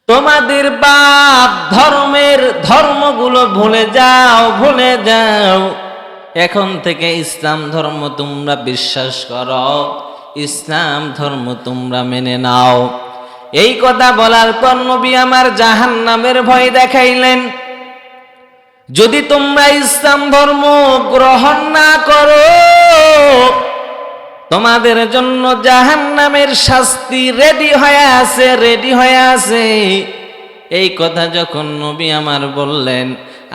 তোমাদের বাপ ধর্মের ধর্মগুলো ভুলে যাও। এখন থেকে ইসলাম ধর্ম তোমরা বিশ্বাস করো, ইসলাম ধর্ম তোমরা মেনে নাও। এই কথা বলার পর নবী আমার জাহান্নামের ভয় দেখাইলেন। যদি তোমরা ইসলাম ধর্ম গ্রহণ না করো, তোমাদের জন্য জাহান্নামের শাস্তি রেডি হয়ে আছে। এই কথা যখন নবী আমার বললেন,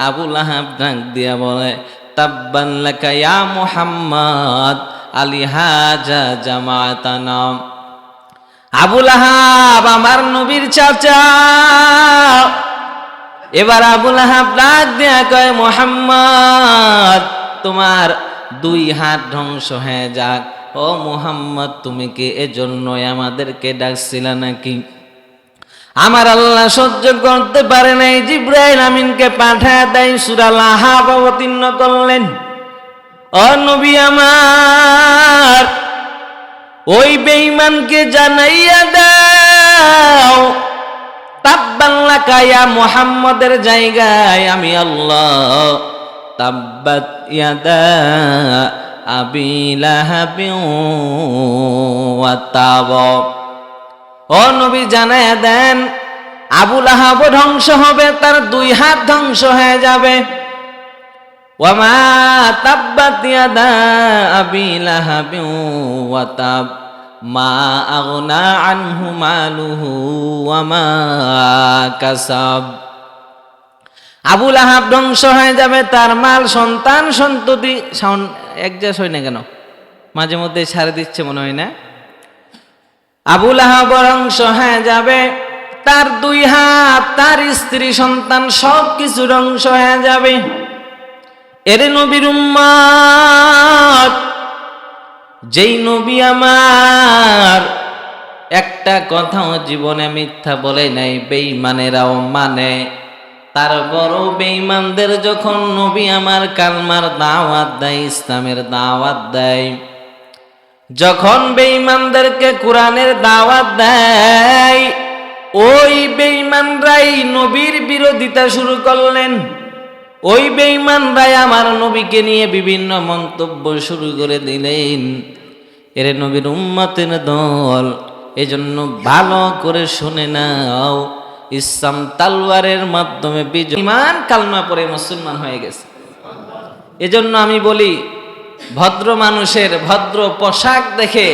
আবু লাহাব ডাক দিয়া বলে, তাব্বান লাকা ইয়া মুহাম্মদ আলিহাজা জামাতানা। আবু লাহাব আমার নবীর চাচা। এবার আবু লাহাব ডাক দিয়া কয়, মুহাম্মদ তোমার 2 হাত ধ্বংস হয়ে যাক। ও মুহাম্মদ, তুমি কি এজন্যই আমাদেরকে ডাকছিলা নাকি? আমার আল্লাহ সহ্য করতে পারে নাই, জিবরাইল আমিনকে পাঠায় দেয়, সূরা লাহাব অবতীর্ণ করলেন। ও নবী আমার, ওই বেঈমানকে জানাইয়া দাও, তাব্বান লাকা ইয়া মুহাম্মদের জায়গায় আমি আল্লাহ তাব্বাত ইয়াদা আবি লাহাবিন ওয়া তাব। ও নবী জানায়া দেন, আবু লাহাব ধ্বংস হবে, তার 2 হাত ধ্বংস হয়ে যাবে। ওয়া মা তাব্বাত ইয়াদা আবি লাহাবিন ওয়া তাব মা আগনা আনহু মালুহু ওয়া মা কাসাব। আবু লাহাব ধ্বংস হয়ে যাবে, তার মাল, সন্তান, সন্ততি। সাউন্ড একজাস্ট হয় না কেন? মাঝে মধ্যে ছাড়ে দিচ্ছে মনে হয় না? আবু লাহাব ধ্বংস হয়ে যাবে, তার 2 হাত, তার স্ত্রী, সন্তান সব কিছু ধ্বংস হয়ে যাবে। এর নবীর উম্মত, যেই নবী আমার একটা কথাও জীবনে মিথ্যা বলে নাই, বেঈমানেরাও মানে। তার বড় বেঈমানদের যখন নবী আমার কালমার দাওয়াত দেয়, ইসলামের দাওয়াত দেয়, যখন বেঈমানদেরকে কোরআনের দাওয়াত দেয়, ওই বেঈমানরাই নবীর বিরোধিতা শুরু করলেন। ওই বেঈমানরাই আমার নবীকে নিয়ে বিভিন্ন মন্তব্য শুরু করে দিলেন। এর নবীর উম্মতের দল, এজন্য ভালো করে শুনে নাও, ইসলাম তালওয়ারের মাধ্যমে বিজয়। ঈমান কালমা পড়ে মুসলমান হয়ে গেছে। এজন্য আমি বলি, ভদ্র মানুষের ভদ্র পোশাক দেখে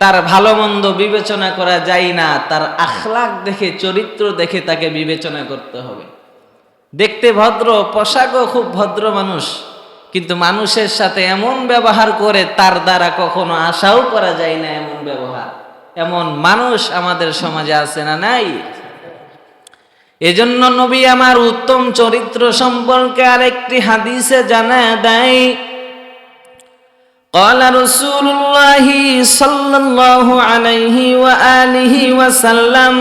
তার ভালো মন্দ বিবেচনা করা যায় না, তার আখলাক দেখে, চরিত্র দেখে তাকে বিবেচনা করতে হবে। দেখতে ভদ্র, পোশাকও খুব ভদ্র মানুষ, কিন্তু মানুষের সাথে এমন ব্যবহার করে তার দ্বারা কখনো আশাও করা যায় না এমন ব্যবহার। এমন মানুষ আমাদের সমাজে আছে না নাই? এজন্য নবী আমার উত্তম চরিত্র সম্পর্কে আরেকটি হাদিসে জানায় দেয়, قال رسول الله صلى الله عليه وآله وسلم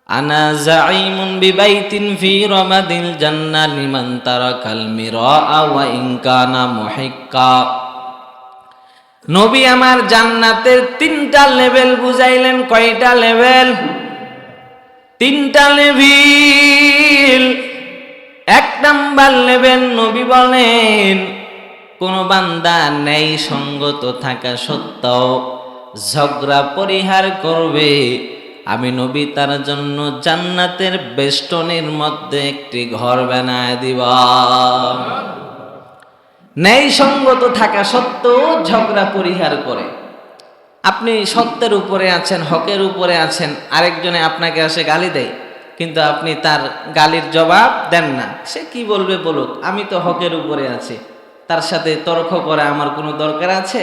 أنا زعيم ببيت في رمد الجنة لمن ترك المراء وإن كان محقا। নবী আমার জান্নাতের 3টা লেভেল বুঝাইলেন। কয়টা লেভেল? 3টা লেভেল। 1 নাম্বার লেভেল নবী বলেন, কোন বান্দা ন্যায় সঙ্গত থাকা সত্ত্বেও ঝগড়া পরিহার করবে, আমি নবী তার জন্য জান্নাতের বেষ্টনীর মধ্যে একটি ঘর বানায় দিব। ন্যায় সঙ্গত থাকা সত্ত্বেও ঝগড়া পরিহার করে। আপনি সত্যের উপরে আছেন, হকের উপরে আছেন, আরেকজনে আপনাকে এসে গালি দেয়, কিন্তু আপনি তার গালির জবাব দেন না। সে কি বলবে বলুক, আমি তো হকের উপরে আছি, তার সাথে তর্ক করা আমার কোনো দরকার আছে?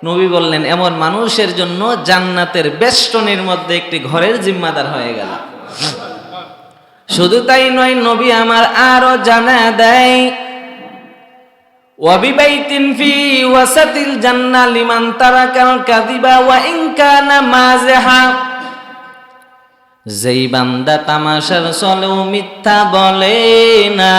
নবী বললেন, এমন মানুষের জন্য জান্নাতের বেষ্টনীর মধ্যে একটি ঘরের জিম্মাদার হয়ে গেল। শুধু তাই নয়, নবী আমার আরো জানা দেয়, ওয়াবিবাইতিন ফি ওয়াসাতিল জান্নাহ লিমান তারাকাল কাযিবা ওয়া ইন কানা মাযহা। যেই বান্দা তামাশার চলেও মিথ্যা বলে না,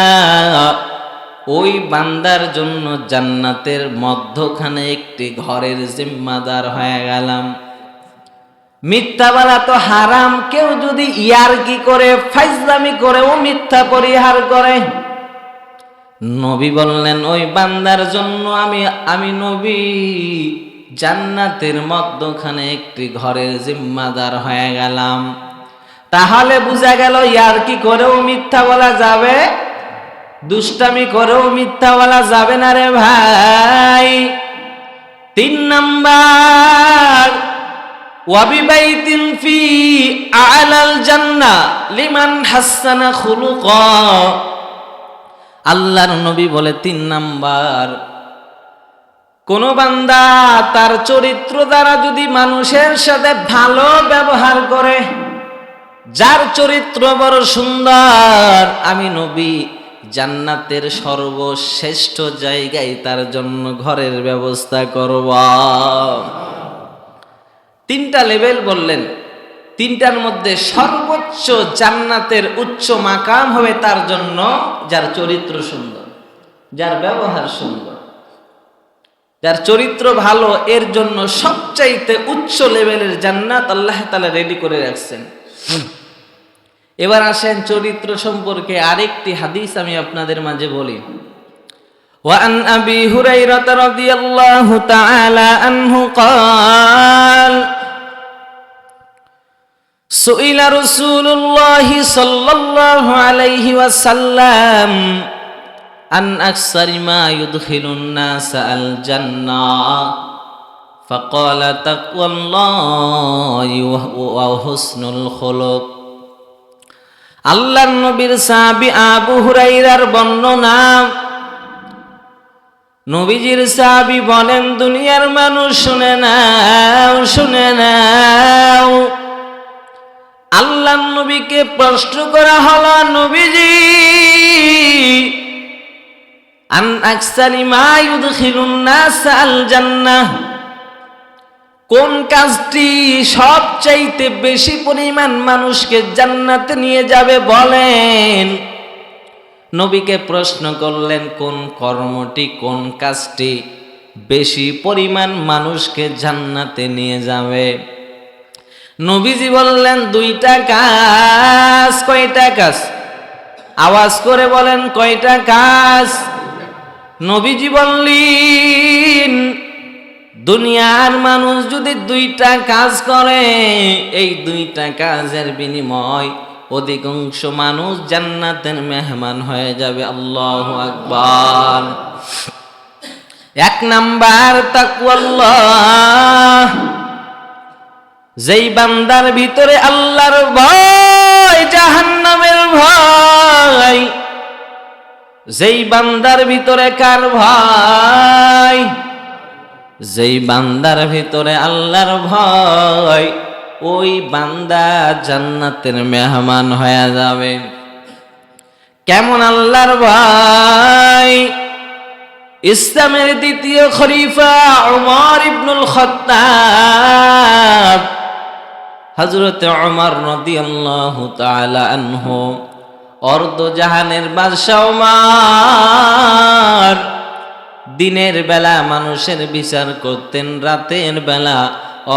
ওই বান্দার জন্য জান্নাতের মধ্যখানে একটি ঘরের জিম্মাদার হয়ে গেলাম। মিথ্যা বলা তো হারাম। কেউ যদি ইয়ারকি করে, ফাইজলামি করে, ও মিথ্যা পরিহার করে, নবী বললেন ওই বান্দার জন্য আমি নবী জান্নাতের মধ্যখানে একটি ঘরের জিম্মাদার হয়ে গেলাম। তাহলে বোঝা গেল ইয়ারকি করেও মিথ্যা বলা যাবে, দুষ্টামি করেও মিথ্যা বলা যাবে না রে ভাই। 3 নাম্বার, ওয়াবিবাইতিন ফি আলাল জান্নাহ লিমান হাসানা খুলুকা। আল্লাহর নবী বলে 3 নাম্বার, কোন বান্দা তার চরিত্র দ্বারা যদি মানুষের সাথে ভালো ব্যবহার করে, যার চরিত্র বড় সুন্দর, আমি নবী জান্নাতের সর্বশ্রেষ্ঠ জায়গায় তার জন্য ঘরের ব্যবস্থা করব। 3টা লেভেল বললেন, 3টার মধ্যে সর্বোচ্চ জান্নাতের উচ্চ মাকাম হবে তার জন্য যার চরিত্র সুন্দর, যার ব্যবহার সুন্দর, যার চরিত্র ভালো। এর জন্য সবচাইতে উচ্চ লেভেলের জান্নাত আল্লাহ তাআলা রেডি করে রাখছেন। এবার আসেন চরিত্র সম্পর্কে আরেকটি হাদিস আমি আপনাদের মাঝে বলি। ওয়ান আবি হুরায়রা রাদিয়াল্লাহু তাআলা আনহু قال সুইলা রাসূলুল্লাহ সাল্লাল্লাহু আলাইহি ওয়াসাল্লাম আন আকসারি মা ইউদখিলুন নাস আল জান্নাহ ফাকালা তাকওয়াল্লাহি ওয়া হুসনুল খুলুক। আল্লাহর নবীর সাহাবী আবু হুরায়রার বর্ণনা, নবীজির সাহাবী বলেন, দুনিয়ার মানুষ শুনে নাও, শুনে নাও। আল্লাহর নবীকে প্রশ্ন করা হলো, নবীজি আন আকসারি মা ইউদখিলুন নাস আল জান্নাহ, কোন কাজটি সবচাইতে বেশি পরিমাণ মানুষকে জান্নাতে নিয়ে যাবে বলেন। নবীকে প্রশ্ন করলেন কোন কর্মটি, কোন কাজটি বেশি পরিমাণ মানুষকে জান্নাতে নিয়ে যাবে। নবীজি বললেন 2টা কাজ। কয়টা কাজ? আওয়াজ করে বলেন, কয়টা কাজ? নবীজি বললেন দুনিয়ার মানুষ যদি 2টা কাজ করে, এই 2টা কাজের বিনিময় অধিকাংশ মানুষ জান্নাতের মেহমান হয়ে যাবে। আল্লাহু আকবার। 1 নাম্বার তাকওয়াল্লাহ, যেই বান্দার ভিতরে আল্লাহর ভয়, জাহান্নামের ভয়, যেই বান্দার ভিতরে কার ভয়? যেই বান্দার ভিতরে আল্লাহর ভয়, ওই বান্দা জান্নাতের মেহমান হয়ে যাবে। কেমন আল্লাহর ভয়? ইসলামের 2য় খলিফা উমর ইবনুল খাত্তাব, হযরত উমর রাদিয়াল্লাহু তাআলা আনহু, অর্ধ জাহানের বাদশা উমর, দিনের বেলা মানুষের বিচার করতেন, রাতের বেলা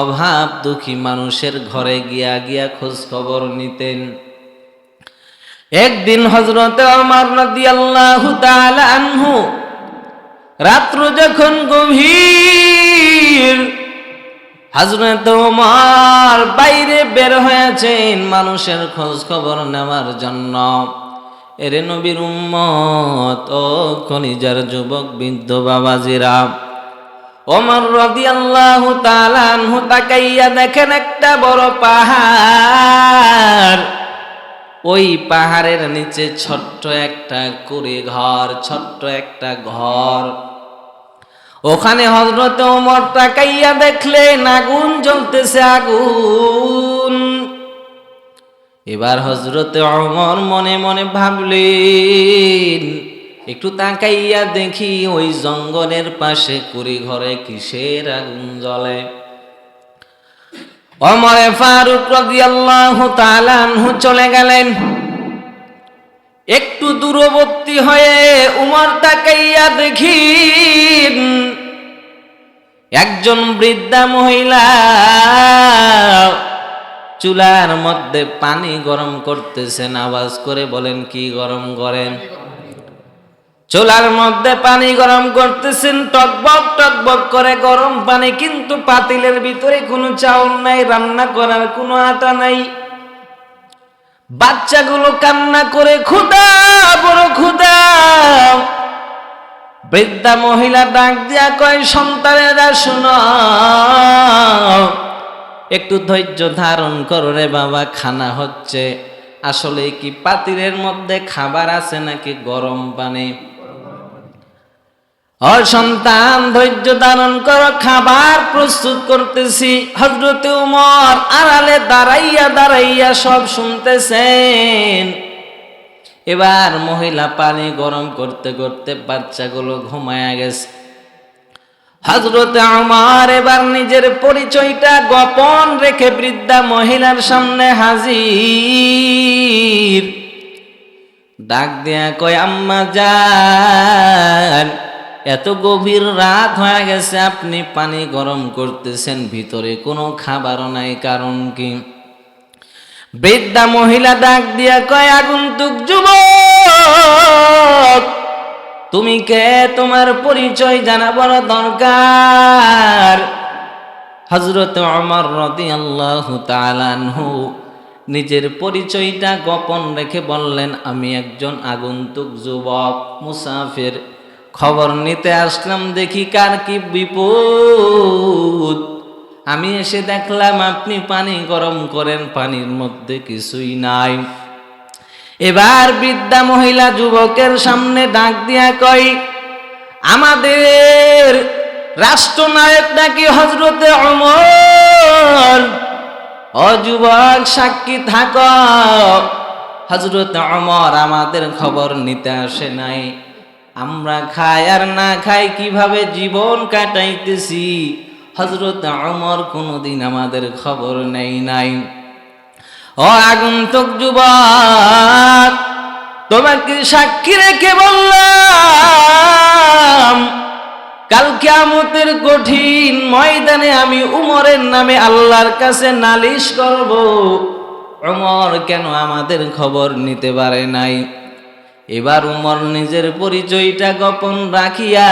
অভাব দুঃখী মানুষের ঘরে গিয়া গিয়া খোঁজ খবর নিতেন। একদিন হযরত ওমর রাদিয়াল্লাহু তাআলা আনহু রাত্র যখন গভীর, হযরত ওমর বাইরে বের হয়েছেন মানুষের খোঁজ খবর নেওয়ার জন্য। এরে নবীর উম্মত ও কলিজার যুবক বৃদ্ধ বাবাজিরা, ওমর রাদিয়াল্লাহু তাআলা আনহু তাকাইয়া দেখেন একটা বড় পাহাড়। ওই পাহাড়ের নিচে ছোট্ট একটা কুড়ি ঘর, ছোট্ট একটা ঘর। ওখানে হযরত ওমর তাকাইয়া দেখলেন আগুন জ্বলতেছে, আগুন। এবার হযরত ওমর মনে মনে ভাবলেন, একটু তাকাইয়া দেখি ওই জঙ্গলের পাশে কুড়ি ঘরে কিসের আগুন জ্বলে। ওমর ফারুক রাদিয়াল্লাহু তাআলা আনহু চলে গেলেন। একটু দূরবর্তী হয়ে উমর তাকাইয়া দেখিন একজন বৃদ্ধা মহিলা চুলার মধ্যে পানি গরম করতেছেন, আওয়াজ করে বলেন কি গরম করেন? চুলার মধ্যে পানি গরম করতেছেন, টকবক টকবক করে গরম পানি, কিন্তু পাতিলের ভিতরে কোনো চাউল নাই, রান্না করার কোনো আটা নাই। বাচ্চাগুলো কান্না করে, ক্ষুধা, বড় ক্ষুধা। বৃদ্ধা মহিলা ডাক দিয়া কয়, সন্তানেরা শোনো, একটু ধৈর্য ধারণ করো রে বাবা, খানা হচ্ছে। আসলে কি পাতিলের মধ্যে খাবার আছে নাকি গরম পানি? ও সন্তান, ধৈর্য ধারণ করো, খাবার প্রস্তুত করতেছি। হযরত ওমর আড়ালে দাঁড়াইয়া দাঁড়াইয়া সব শুনতেছেন। এবার মহিলা পানি গরম করতে করতে বাচ্চাগুলো ঘুমায়া গেছে। হযরত ওমর এবার নিজের পরিচয়টা গোপন রেখে বৃদ্ধা মহিলার সামনে হাজির। ডাক দিয়া কয়, আম্মা জান, এত গভীর রাত হয়ে গেছে, আপনি পানি গরম করতেছেন, ভিতরে কোনো খাবারও নাই, কারণ কি? বৃদ্ধা মহিলা ডাক দিয়া কয়, আগন্তুক যুবক, তুমি কে? তোমার পরিচয় জানা বড় দরকার। হযরত ওমর রাদিয়াল্লাহু তাআলা আনহু নিজের পরিচয়টা গোপন রেখে বললেন, আমি একজন আগন্তুক যুবক, মুসাফির, খবর নিতে আসলাম, দেখি কার কি বিপদ। আমি এসে দেখলাম আপনি পানি গরম করেন, পানির মধ্যে কিছুই নাই। এবার বৃদ্ধা মহিলা যুবকের সামনে ডাক দিয়া কয়, আমাদের রাষ্ট্রনায়ক নাকি হযরতে ওমর। ও যুবক, সাক্ষী থাকো, হযরতে ওমর আমাদের খবর নিতে আসে নাই। আমরা খাই আর না খাই কিভাবে জীবন কাটাইতেছি, হযরত ওমর কোনোদিন আমাদের খবর নেই নাই। ও আগন্তুক যুবক, তোমাকে সাক্ষী রেখে বললাম, কাল কিয়ামতের কঠিন ময়দানে আমি উমরের নামে আল্লাহর কাছে নালিশ করব, ওমর কেন আমাদের খবর নিতে পারে নাই। এবার উমর নিজের পরিচয়টা গোপন রাখিয়া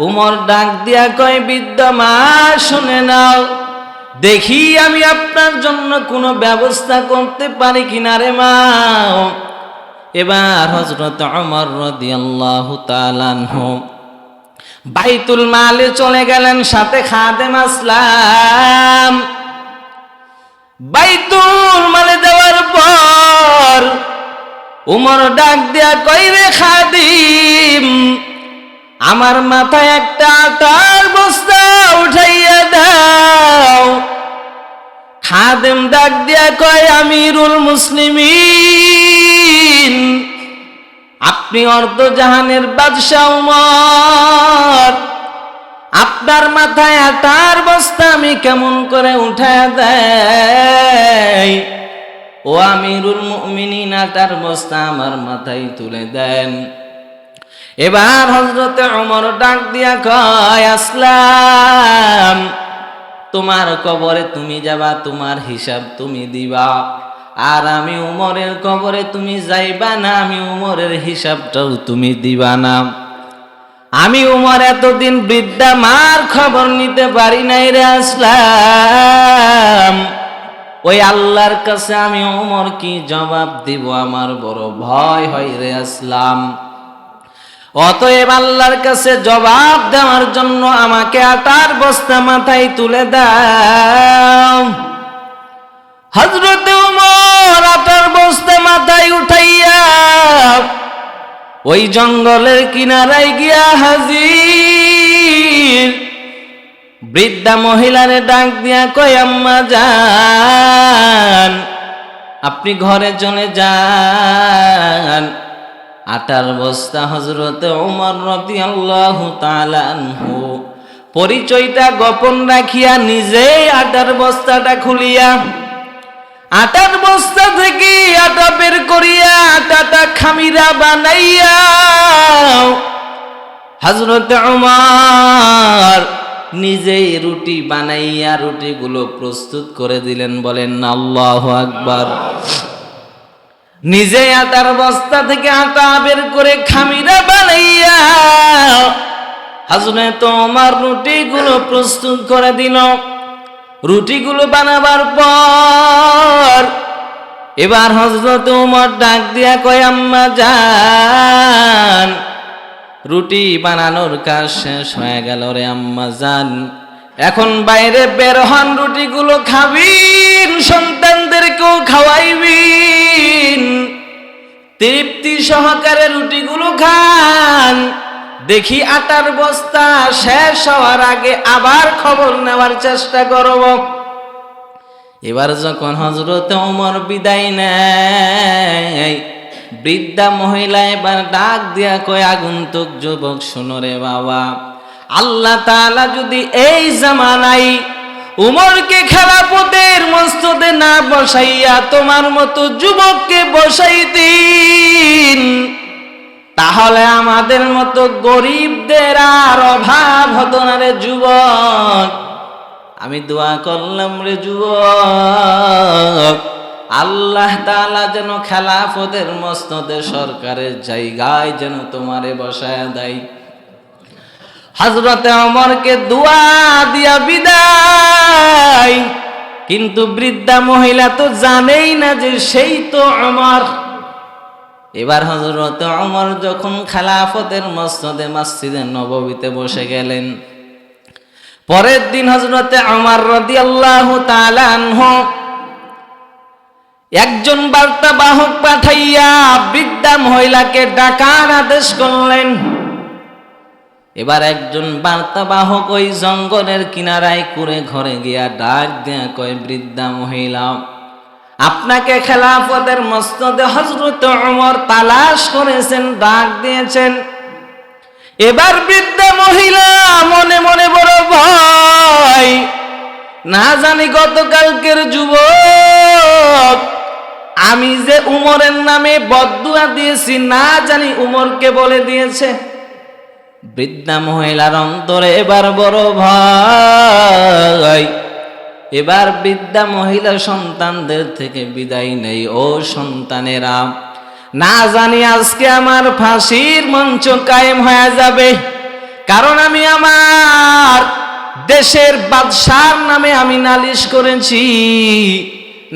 উমর ডাক দিয়া কয়, বৃদ্ধা মা শুনে নাও, দেখি আমি আপনার জন্য কোনো ব্যবস্থা করতে পারি কিনা রে মা। এবার হযরত ওমর রাদিয়াল্লাহু তাআলা আনহু বাইতুল মালে চলে গেলেন, সাথে খাদেম আসলাম। বাইতুল মালে যাওয়ার পর উমর ডাক দিয়া কই, রে খাদিম, আমার মাথায় একটা আটার বস্তা উঠাইয়া দাও। খাদেম ডাক দিয়া কয়, আমিরুল মুসলিমিন, আপনি অর্ধজাহানের বাদশা উমর, আপনার মাথায় আটার বস্তা আমি কেমন করে উঠায়া দেই? ও আমিরুল মুমিনিন, আটার বস্তা আমার মাথায় তুলে দেন। এবার হযরতে ওমর ডাক দিয়া কয়, আসলাম, তোমার কবরে তুমি যাবা, তোমার হিসাব তুমি দিবা, আর আমি উমরের কবরে তুমি যাইবা না, আমি উমরের হিসাবটাও তুমি দিবা না। আমি উমর এতদিন বৃদ্ধা মার খবর নিতে পারি নাই রে আসলাম, ওই আল্লাহর কাছে আমি উমর কি জবাব দিব, আমার বড় ভয় হয় রে আসলাম। অতএব আল্লাহর কাছে জবাব দেওয়ার জন্য আমাকে আটার বস্তা মাথায় তুলে দাও। হযরতে ওমর আটার বস্তা মাথায় উঠাইয়া ওই জঙ্গলের কিনারায় গিয়া হাজির। বৃদ্ধা মহিলারে ডাক দিয়া কয়, আম্মা জান, আপনি ঘরে চলে যান। আটার বস্তা হযরতে ওমর রাদিয়াল্লাহু তাআলা আনহু পরিচয়টা গোপন রাখিয়া নিজেই আটার বস্তাটা খুলিয়া আটার বস্তা থেকে আটা বের করিয়া আটাটা খামিরা বানাইয়া হযরতে ওমর নিজেই রুটি বানাইয়া রুটিগুলো প্রস্তুত করে দিলেন। বলেন আল্লাহু আকবার। নিজে আটার বস্তা থেকে আটা বের করে খামিরা বানাইয়া হযরত ওমর রুটিগুলো প্রস্তুত করে দিল। রুটিগুলো বানাবার পর এবার হযরত ওমর ডাক দিয়া কয়, আম্মা জান, রুটি বানানোর কাজ শেষ হয়ে গেল রে আম্মা জান, এখন বাইরে বের হন, রুটিগুলো খাবিন, সন্তানদেরকেও খাওয়াইবিন, তৃপ্তি সহকারে রুটিগুলো খান। দেখি আটার বস্তা শেষ হওয়ার আগে আবার খবর নেওয়ার চেষ্টা করব। এবার যখন হযরত ওমর বিদায় নেয়, বৃদ্ধা মহিলা এবার ডাক দিয়া কয়, আগন্তুক যুবক শোনো রে বাবা, আল্লাহ তাআলা যদি এই জামানায় উমরকে খেলাফতের মস্তদে না বসাইয়া তোমার মতো যুবককে বসাইতেন, তাহলে আমাদের মতো গরিবদের আর অভাব হতো না রে যুবক। আমি দোয়া করলাম রে যুবক, আল্লাহ তাআলা যেন খেলাফতের মস্তদে সরকারের জায়গায় যেন তোমারে বসায়া দেয়। হযরতে ওমরকে দোয়া দিয়া বিদায়, কিন্তু বৃদ্ধা মহিলা তো জানেই না যে সেই তো ওমর। এবার হযরতে ওমর যখন খেলাফতের মসনদে মসজিদে নববীতে বসে গেলেন, পরের দিন হযরতে ওমর রাদিয়াল্লাহু তাআলা আনহু একজন বার্তাবাহক পাঠাইয়া বৃদ্ধা মহিলাকে ডাকার আদেশ করলেন। এবার একজন বার্তাবাহক ওই জঙ্গলের কিনারায় করে ঘরে গিয়া ডাক দেয়া কয়, বৃদ্ধা মহিলা, আপনাকে খেলাফতের মসনদে হযরত ওমর তালাশ করেছেন, ডাক দিয়েছেন। এবার বৃদ্ধা মহিলা মনে মনে বড় ভয়, না জানি গতকালকের যুবক আমি যে উমরের নামে বদদুয়া দিয়েছি, না জানি উমরকে বলে দিয়েছে। বৃদ্ধা মহিলার অন্তরে এবার বড় ভয়। এবার বৃদ্ধা মহিলা সন্তানদের থেকে বিদায় নেই, ও সন্তানেরা, না জানি আজকে আমার ফাঁসির মঞ্চ কায়েম হয়ে যাবে, কারণ আমি আমার দেশের বাদশার নামে আমি নালিশ করেছি,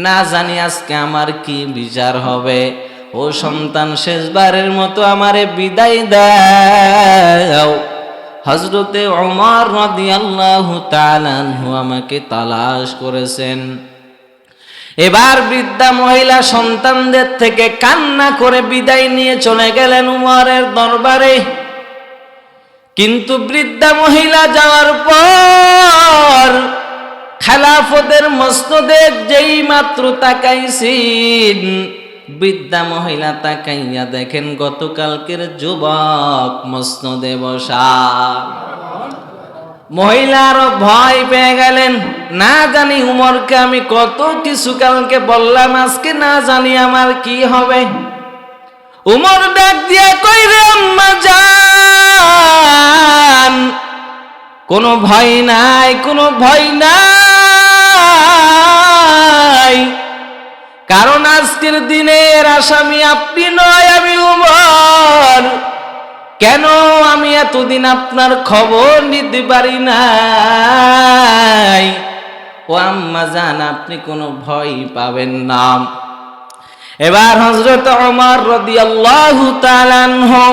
না জানি আজকে আমার কি বিচার হবে। ও সন্তান, শেষবারের মতো আমারে বিদায় দাও। হযরতে ওমর রাদিয়াল্লাহু তাআলা আনহু আমাকে তালাশ করেছেন। এবার বৃদ্ধা মহিলা সন্তানদের থেকে কান্না করে বিদায় নিয়ে চলে গেলেন উমরের দরবারে। কিন্তু বৃদ্ধা মহিলা যাওয়ার পর খেলাফতের মসনদে যেই মাত্র তাকাইছেন, বৃদ্ধা মহিলা তাকাইয়া দেখেন গতকালকের যুবক মসনদে বসা। মহিলার ভয় পেয়ে গেলেন, না জানি উমরকে আমি কত কিছু কালকে বললাম, আজকে না জানি আমার কি হবে। উমর ডাক দিয়া কই, রে আম্মা জান, কোনো ভয় নাই, কোনো ভয় নাই, কারণ আজকের দিনের আসামি আপনি নয়, আমি উমর। কেন আমি এতদিন আপনার খবর নিতে পারি নাই? ও আম্মা জান, আপনি কোনো ভয় পাবেন না। এবার হযরত ওমর রাদিয়াল্লাহু তাআলা আনহু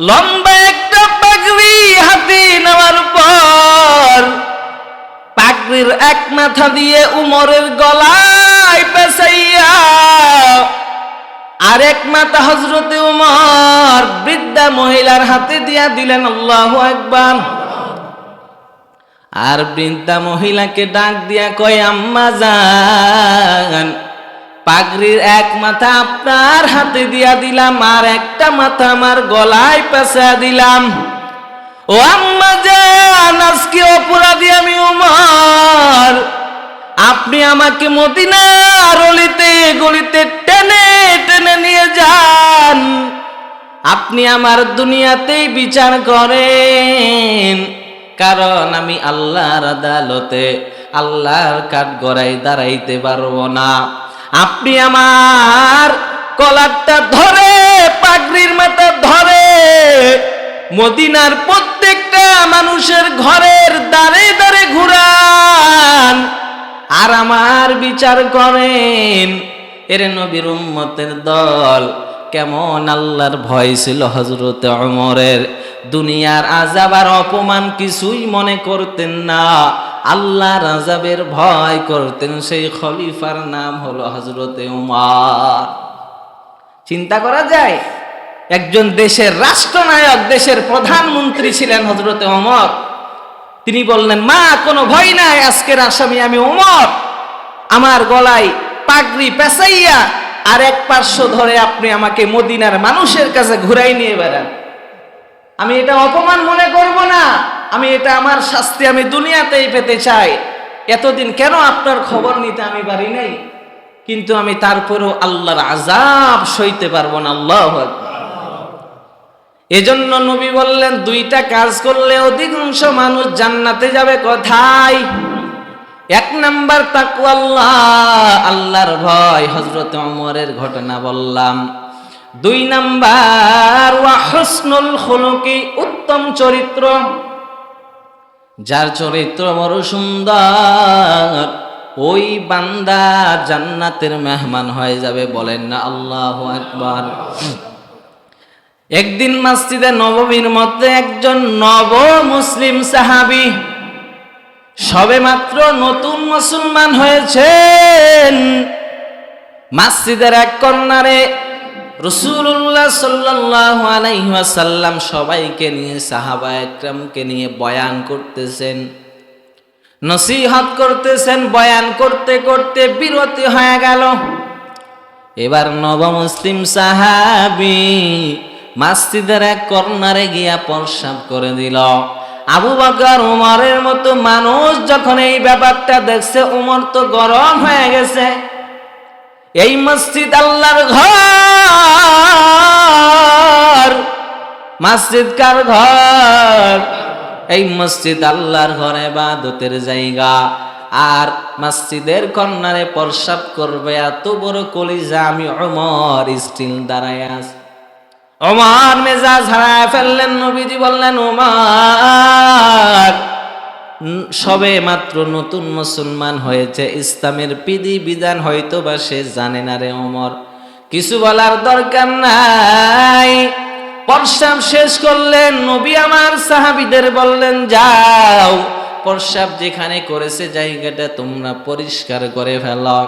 লম্বা একটা পাগড়ি হাতে নেওয়ার পর পাগড়ির এক মাথা দিয়ে উমরের গলায় পেঁচাইয়া আরেক মাথা হযরতে ওমর বৃদ্ধা মহিলার হাতে দিয়া দিলেন। আল্লাহু আকবার। আর বৃদ্ধা মহিলাকে ডাক দিয়া কয়, আম্মা জান, পাগড়ির এক মাথা আপনার হাতে দিয়া দিলাম, আর একটা মাথা আমার গলায় পেঁচা দিলাম। ও আম্মা জান, আজকে অপরাধী আমি ওমর। আপনি আমাকে মদিনার অলিতে গলিতে টেনে টেনে নিয়ে যান, আপনি আমার দুনিয়াতেই বিচার করেন, কারণ আমি আল্লাহর আদালতে আল্লাহর কাঠগড়ায় দাঁড়াইতে পারবো না। আপনি আমার কলারটা ধরে, পাগড়ির মাথা ধরে মদিনার প্রত্যেকটা মানুষের ঘরের দ্বারে দ্বারে ঘুরান, আর আমার বিচার করেন এর নবীর উম্মতের দল কেমন আল্লাহর ভয় ছিল হযরতে ওমরের। দুনিয়ার আযাব আর অপমান কিছুই মনে করতেন না, আল্লাহর আযাবের ভয় করতেন। সেই খলিফার নাম হলো হযরতে ওমর। চিন্তা করা যায়, একজন দেশের রাষ্ট্রনায়ক, দেশের প্রধানমন্ত্রী ছিলেন হযরতে ওমর। তিনি বললেন, মা কোনো ভয় নাই, আজকের আসামি আমি ওমর। আমার গলায় পাগড়ি পেঁচাইয়া আর এক পার্শ্ব ধরে আপনি আমাকে মদিনার মানুষের কাছে ঘুরাই নিয়ে বেড়ান। আমি এটা অপমান মনে করব না, আমি এটা আমার শাস্তি আমি দুনিয়াতেই পেতে চাই। এতদিন কেন আপনার খবর নিতে আমি পারি নাই, কিন্তু আমি তারপরেও আল্লাহর আযাব সইতে পারবো না। আল্লাহু আকবার। এজন্য নবী বললেন, দুইটা কাজ করলে অধিকাংশ মানুষ জান্নাতে যাবে। কোথায়? এক নাম্বার তাকওয়াল্লাহ, আল্লাহর ভয়, হযরতে ওমরের ঘটনা বললাম। দুই নাম্বার ওয়া হুসনুল খুলুকি, উত্তম চরিত্র। যার চরিত্র বড় সুন্দর ওই বান্দা জান্নাতের মেহমান হয়ে যাবে। বলেন না আল্লাহু আকবার। একদিন মসজিদে নববীর মধ্যে একজন নব মুসলিম সাহাবী, সবে মাত্র নতুন মুসলমান হয়েছেন, মসজিদের এক কর্নারে রাসূলুল্লাহ সাল্লাল্লাহু আলাইহি ওয়াসাল্লাম সবাইকে নিয়ে, সাহাবায়ে একরামকে নিয়ে বয়ান করতেছেন, নসিহত করতেছেন। বয়ান করতে করতে বিরতি হয়ে গেল। এবার নব মুসলিম সাহাবী মসজিদের এক কর্নারে গিয়া প্রস্রাব করে দিল। আবু বকর ওমরের মতো মানুষ যখন এই ব্যাপারটা দেখছে, ওমর তো গরম হয়ে গেছে। এই মসজিদ আল্লাহর ঘর। মসজিদ কার ঘর? এই মসজিদ আল্লাহর ঘর, ইবাদতের জায়গা। আর মসজিদের কর্নারে প্রস্রাব করবে এত বড় কলিজা আমি ওমর স্টিল দাঁড়ায় আছি। ওমর মেজাজ হারায় ফেললেন। নবীজি বললেন, ওমর সবে মাত্র নতুন মুসলমান হয়েছে, ইসলামের বিধি বিধান হয়তো বা সে জানে না রে ওমর, কিছু বলার দরকার নাই। প্রস্রাব শেষ করলেন। নবী আমার সাহাবীদের বললেন, যাও প্রস্রাব যেখানে করেছে জায়গাটা তোমরা পরিষ্কার করে ফেলো।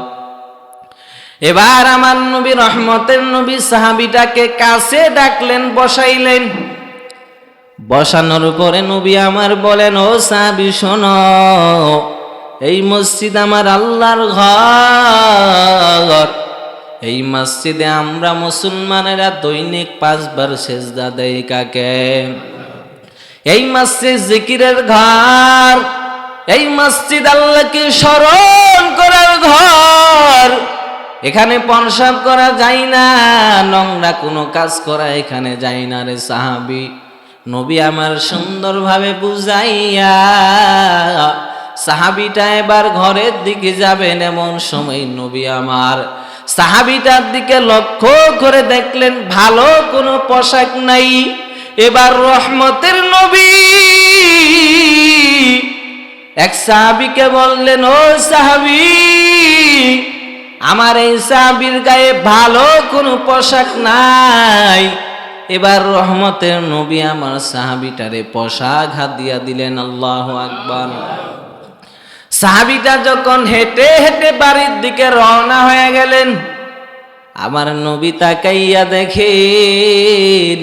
এবার আমার নবী, রহমতের নবী, সাহাবীটাকে কাছে ডাকলেন, বসাইলেন। বসানোর পরে নবী আমার বলেন, ও সাহাবী শোনো, এই মসজিদ আমার আল্লাহর ঘর। এই মসজিদে আমরা মুসলমানেরা দৈনিক 5 বার সেজদা দেই। কাকে? এই মসজিদ জিকিরের ঘর। এই মসজিদ আল্লাহকে স্মরণ করার ঘর। এখানে প্রস্রাব করা যায় না, নোংরা কোনো কাজ করা এখানে যায় না রে সাহাবী। নবী আমার সুন্দরভাবে বুঝাইয়া সাহাবীটা এবার ঘরের দিকে যাবেন, এমন সময় নবী আমার সাহাবীটার দিকে লক্ষ্য করে দেখলেন ভালো কোনো পোশাক নাই। এবার রহমতের নবী এক সাহাবীকে বললেন, ও সাহাবী, আমার এই সাহাবীর গায়ে ভালো কোনো পোশাক নাই। এবার রহমতের নবী আমার সাহাবীটারে পোশাক হাতিয়া দিলেন। আল্লাহু আকবার। সাহাবীটা যখন হেঁটে হেঁটে বাড়ির দিকে রওনা হয়ে গেলেন, আমার নবী তাকাইয়া দেখেন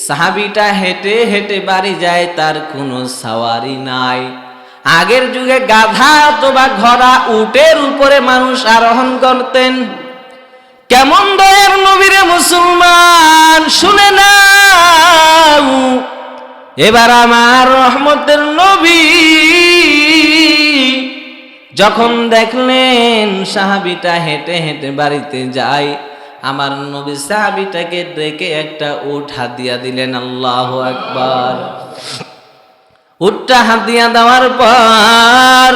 সাহাবীটা হেঁটে হেঁটে বাড়ি যায়, তার কোনো সাওয়ারি নাই। আগের যুগে গাধা অথবা ঘোড়া, উটের উপরে মানুষ আরোহণ করতেন। কেমন দয়ার নবীরে মুসলমান, শুনে নাও। এবার আমার রহমতের নবী যখন দেখলেন সাহাবীটা হেঁটে হেঁটে বাড়িতে যায়, আমার নবী সাহাবীটাকে ডেকে একটা উট হাদিয়া দিলেন। আল্লাহু আকবার। উটটা হাতিয়া দেওয়ার পর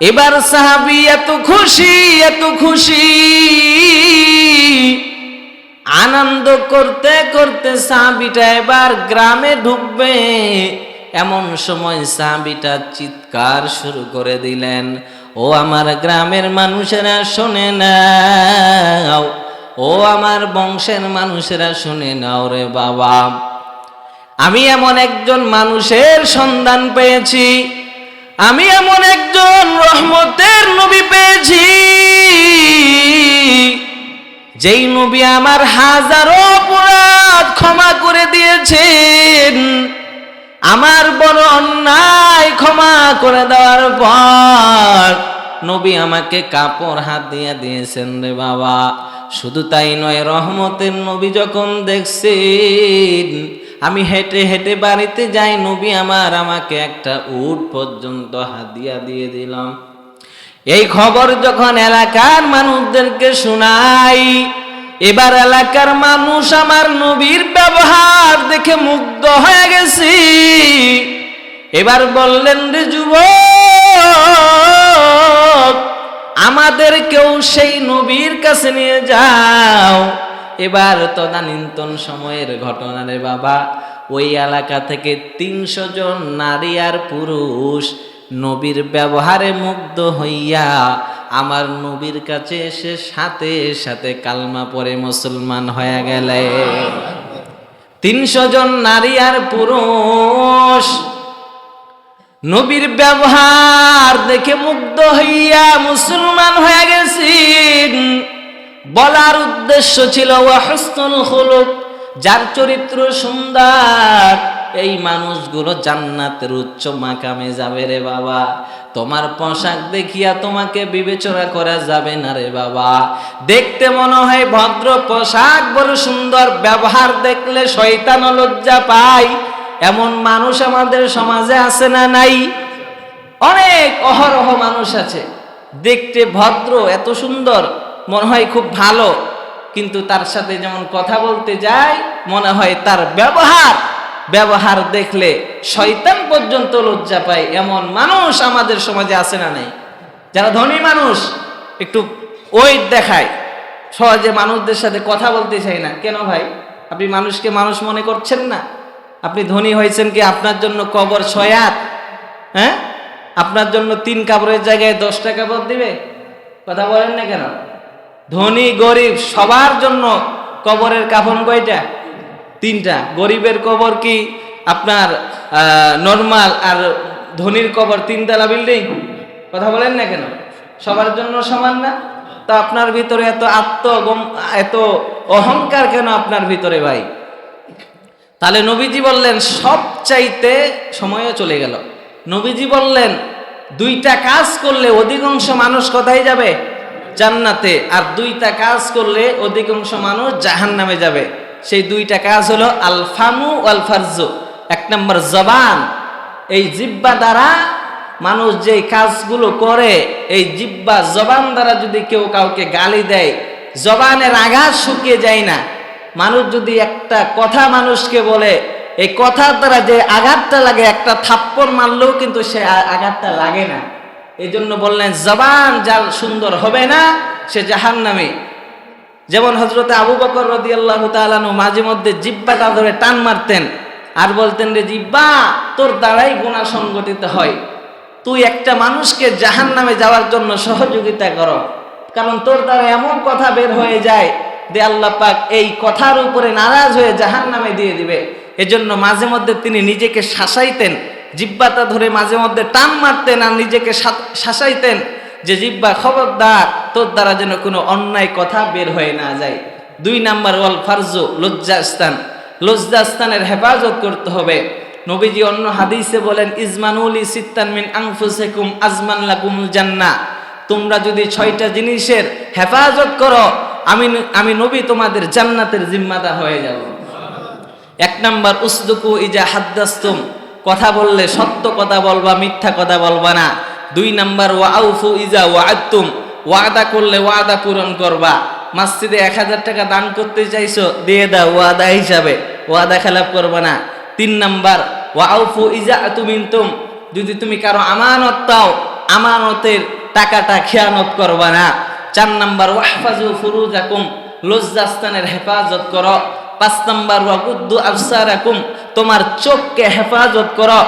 এবার সাহাবী এত খুশি আনন্দ করতে করতে সাহাবীটা এবার গ্রামে ঢুকবে। এমন সময় সাহাবীটা চিৎকার শুরু করে দিলেন, ও আমার গ্রামের মানুষেরা শুনে নাও, ও আমার বংশের মানুষেরা শুনে নাও রে বাবা, আমি এমন একজন মানুষের সন্ধান পেয়েছি, আমি এমন একজন রহমতের নবী পেয়েছি, যেই নবী আমার হাজারো অপরাধ ক্ষমা করে দিয়েছেন। আমার বড় অন্যায় ক্ষমা করে দেওয়ার পর নবী আমাকে কাপড় হাত দিয়ে দিয়েছেন রে বাবা। শুধু তাই নয়, রহমতের নবী যখন দেখছেন আমি হেঁটে হেঁটে বাড়িতে যাই, নবী আমাকে একটা উট পর্যন্ত হাদিয়া দিয়ে দিলাম। এই খবর যখন এলাকার মানুষদেরকে শোনাই, এবার এলাকার মানুষ আমার নবীর ব্যবহার দেখে মুগ্ধ হয়ে গেছি। এবার বললেন, রে যুবক, আমাদেরকেও সেই নবীর কাছে নিয়ে যাও। এবার তদানীন্তন সময়ের ঘটনা রে বাবা, ওই এলাকা থেকে 300 জন নারী আর পুরুষ নবীর ব্যবহারে মুগ্ধ হইয়া আমার নবীর কাছে এসে সাথে সাথে কালমা পড়ে মুসলমান হয়ে গেলে। 300 জন নারী আর পুরুষ নবীর ব্যবহার দেখে মুগ্ধ হইয়া মুসলমান হয়ে গেছেন। বলার উদ্দেশ্য ছিল ওয়া হুসনুল খুলুক, যার চরিত্র সুন্দর এই মানুষগুলো জান্নাতের উচ্চ মাকামে যাবে রে বাবা। তোমার পোশাক দেখিয়া তোমাকে বিবেচনা করা যাবে না রে বাবা। দেখতে মনে হয় ভদ্র, পোশাক বড় সুন্দর, ব্যবহার দেখলে শয়তান লজ্জা পায়, এমন মানুষ আমাদের সমাজে আছে না নাই? অনেক অহরহ মানুষ আছে, দেখতে ভদ্র, এত সুন্দর, মনে হয় খুব ভালো, কিন্তু তার সাথে যেমন কথা বলতে যায় মনে হয় তার ব্যবহার দেখলে শয়তান পর্যন্ত লজ্জা পায়। এমন মানুষ আমাদের সমাজে আছে না নাই? যারা ধনী মানুষ একটু ওয়েট দেখায়, সহজে মানুষদের সাথে কথা বলতে চায় না। কেন ভাই, আপনি মানুষকে মানুষ মনে করছেন না? আপনি ধনী হয়েছেন কি আপনার জন্য কবর 6 হাত? হ্যাঁ, আপনার জন্য 3 কাপড়ের জায়গায় 10টা কাপড় দিবে? কথা বলেন না কেন? ধনী গরিব সবার জন্য কবরের কাফন কয়টা? 3টা। গরিবের কবর কি আপনার নরমাল, আর ধনীর কবর 3 তলা বিল্ডিং? কথা বলেন না কেন? সবার জন্য সমান না? তো আপনার ভিতরে এত অহংকার কেন আপনার ভিতরে ভাই? তাহলে নবীজি বললেন, সব চাইতে সময়ও চলে গেল, নবীজি বললেন 2টা কাজ করলে অধিকাংশ মানুষ কোথায় যাবে? জান্নাতে। আর 2টা কাজ করলে অধিকাংশ মানুষ জাহান্নামে যাবে। সেই 2টা কাজ হলো আল ফামু ওয়াল ফারজু। 1 নম্বর জবান, এই জিহ্বা দ্বারা মানুষ যে কাজগুলো করে, এই জিহ্বা জবান দ্বারা যদি কেউ কাউকে গালি দেয়, জবানের আঘাত শুকিয়ে যায় না। মানুষ যদি একটা কথা মানুষকে বলে, এই কথার দ্বারা যে আঘাতটা লাগে, একটা থাপ্পড় মারলেও কিন্তু সে আঘাতটা লাগে না। এই জন্য বললেন, জবান যার সুন্দর হবে না সে জাহান্নামী। যেমন হযরত আবু বকর রাদিয়াল্লাহু তাআলা আনহু মাঝে মধ্যে জিহ্বাটা ধরে টান মারতেন আর বলতেন, রে জিহ্বা, তোর দ্বারাই গুনাহ সংগঠিত হয়, তুই একটা মানুষকে জাহান্নামে যাওয়ার জন্য সহযোগিতা কর, কারণ তোর দ্বারা এমন কথা বের হয়ে যায় যে আল্লাহ পাক এই কথার উপরে নারাজ হয়ে জাহান্নামে দিয়ে দিবে। এজন্য মাঝে মধ্যে তিনি নিজেকে শাসাইতেন, জিহ্বাটা ধরে মাঝে মধ্যে টান মারতেন আর নিজেকে শাসাইতেন যে জিহ্বা, খবরদার, তোর দ্বারা যেন কোনো অন্যায় কথা বের হয়ে না যায়। 2 নাম্বার ওয়াল ফারজু, লজ্জাস্থানের হেফাজত করতে হবে। নবীজি অন্য হাদিসে বলেন, ইজমানুলি সিত্তান মিন আনফুসিকুম আজমান লাকুমুল জান্নাহ, তোমরা যদি 6টা জিনিসের হেফাজত করো, আমি নবী তোমাদের জান্নাতের জিম্মাদার হয়ে যাব। 1 নাম্বার উসদুকু ইজা হাদ্দাসতুম, কথা বললে সত্য কথা বলবা, মিথ্যা কথা বলবা না। 2 নাম্বার ওয়াউফু ইজা ওয়াআদতুম, ওয়াদা করলে ওয়াদা পূরণ করবা। মসজিদে 1000 টাকা দান করতে চাইছো, দিয়ে দাও ওয়াদা হিসাবে, ওয়াদা খেলাপ করবা না। 3 নাম্বার ওয়া আউফু ইজা তুমিনতুম, যদি তুমি কারো আমানত দাও আমানতের টাকাটা খেয়ানত করবা না। 4 নাম্বার ওয়াহফাজু ফুরুজাকুম, লজ্জাস্থানের হেফাজত করো। 5 নাম্বার ওয়াকুদ্দু আবসারাকুম, তোমার চোখকে হেফাজত করো,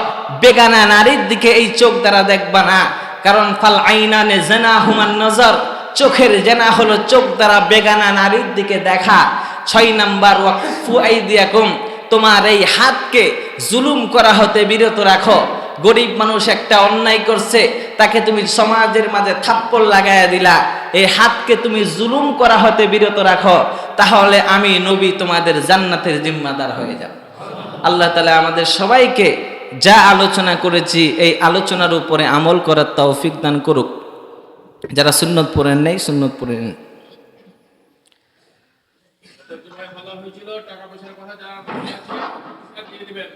বেগানা নারীর দিকে এই চোখ দ্বারা দেখবা না, কারণ ফাল আইনানে জানাহুমান নজর, চোখের জেনা হলো চোখ দ্বারা বেগানা নারীর দিকে দেখা। 6 নাম্বার ওয়াকুফু আইদিয়াকুম, তোমার এই হাতকে জুলুম করা হতে বিরত রাখো। গরিব মানুষ একটা অন্যায় করছে, তাকে তুমি সমাজের মাঝে থাপ্পড় লাগাইয়া দিলা, এই হাতকে তুমি জুলুম করা হতে বিরত রাখো, তাহলে আমি নবী তোমাদের জান্নাতের জিম্মাদার হয়ে যাব। আল্লাহ তাআলা আমাদের সবাইকে যা আলোচনা করেছি এই আলোচনার উপরে আমল করার তৌফিক দান করুক। যারা সুন্নত পড়েন নাই সুন্নত পড়ে নেন। ভালো হয়েছিল, টাকা পয়সার কথা যা দিয়ে দিবেন।